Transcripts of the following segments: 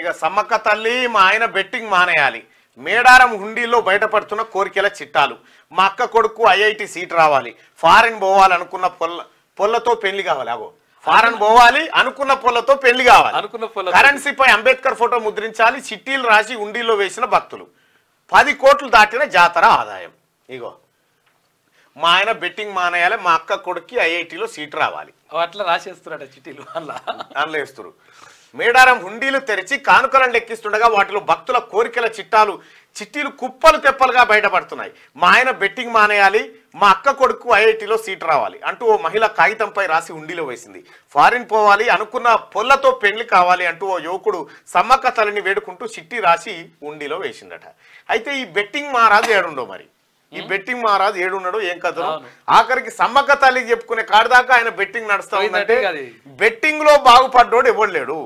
ఇక సమ్మక్క తల్లి మా ఆయన బెట్టింగ్ మానేయాలి, మేడారం హుండీలో బయటపడుతున్న కోరికల చిట్టాలు, మా అక్క కొడుకు ఐఐటి సీట్ రావాలి, ఫారెన్ పోవాలనుకున్న పొల్లతో పెళ్లి కావాలి. అగో ఫారెన్ పోవాలి అనుకున్న పొల్లతో పెళ్లి కావాలి, కరెన్సీపై అంబేద్కర్ ఫోటో ముద్రించాలి, చిట్టీలు రాసి హుండీలో వేసిన భక్తులు, 10 కోట్లు దాటిన జాతర ఆదాయం. ఇగో మా ఆయన బెట్టింగ్ మానేయాలి, మా అక్క కొడుక్కి ఐఐటిలో సీట్ రావాలి, అట్లా రాసేస్తున్నాడు చిట్టీలు అందులో వేస్తారు. మేడారం హుండీలు తెరిచి కానుకలను లెక్కిస్తుండగా వాటిలో భక్తుల కోరికల చిట్టీలు కుప్పలు తెప్పలుగా బయటపడుతున్నాయి. మా ఆయన బెట్టింగ్ మానేయాలి, మా అక్క కొడుకు ఐఐటిలో సీట్ రావాలి అంటూ ఓ మహిళ కాగితంపై రాసి హుండీలో వేసింది. ఫారిన్ పోవాలి అనుకున్న పొల్లతో పెళ్లి కావాలి అంటూ ఓ యువకుడు సమ్మక్క తల్లిని వేడుకుంటూ చిట్టి రాసి హుండీలో వేసిందట. అయితే ఈ బెట్టింగ్ మహారాజు ఏడుండో మరి, ఈ బెట్టింగ్ మహారాజు ఏడున్నాడు ఏం కథ, ఆఖరికి సమ్మక్క తల్లికి చెప్పుకునే కాడదాకా ఆయన బెట్టింగ్ నడుస్తా ఉందంటే బెట్టింగ్ లో బాగుపడ్డోడు ఎవడు లేడు.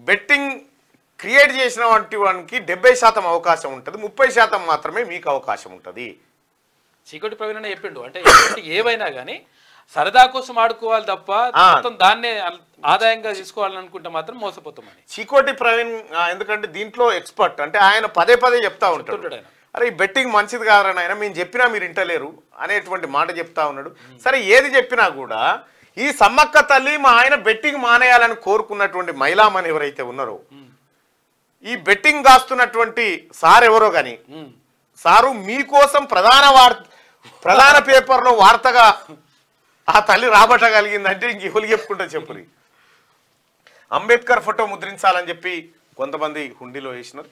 బెట్టింగ్ క్రియేట్ చేసిన వానికి 70% అవకాశం ఉంటుంది, 30% మాత్రమే మీకు అవకాశం ఉంటుంది. చీకటి ప్రవీణ చెప్పిండు అంటే ఏవైనా కానీ సరదా కోసం ఆడుకోవాలి తప్ప మొత్తం దాన్నే ఆదాయంగా తీసుకోవాలనుకుంటే మాత్రం మోసపోతామని చీకోటి ప్రవీణ్, ఎందుకంటే దీంట్లో ఎక్స్పర్ట్, అంటే ఆయన పదే చెప్తా ఉంటాడు, అరే ఈ బెట్టింగ్ మంచిది కాదని ఆయన మేము చెప్పినా మీరు ఇంటలేరు అనేటువంటి మాట చెప్తా ఉన్నాడు. సరే ఏది చెప్పినా కూడా ఈ సమ్మక్క తల్లి మా ఆయన బెట్టింగ్ మానేయాలని కోరుకున్నటువంటి మహిళామణి ఎవరైతే ఉన్నారో, ఈ బెట్టింగ్ కాస్తున్నటువంటి సార్ ఎవరో గాని సారు మీకోసం ప్రధాన పేపర్లో వార్తగా ఆ తల్లి రాబట్టగలిగిందంటే ఇంక ఎవరు చెప్పుకుంటా చెప్పురి. అంబేద్కర్ ఫోటో ముద్రించాలని చెప్పి కొంతమంది హుండీలో వేసినారు.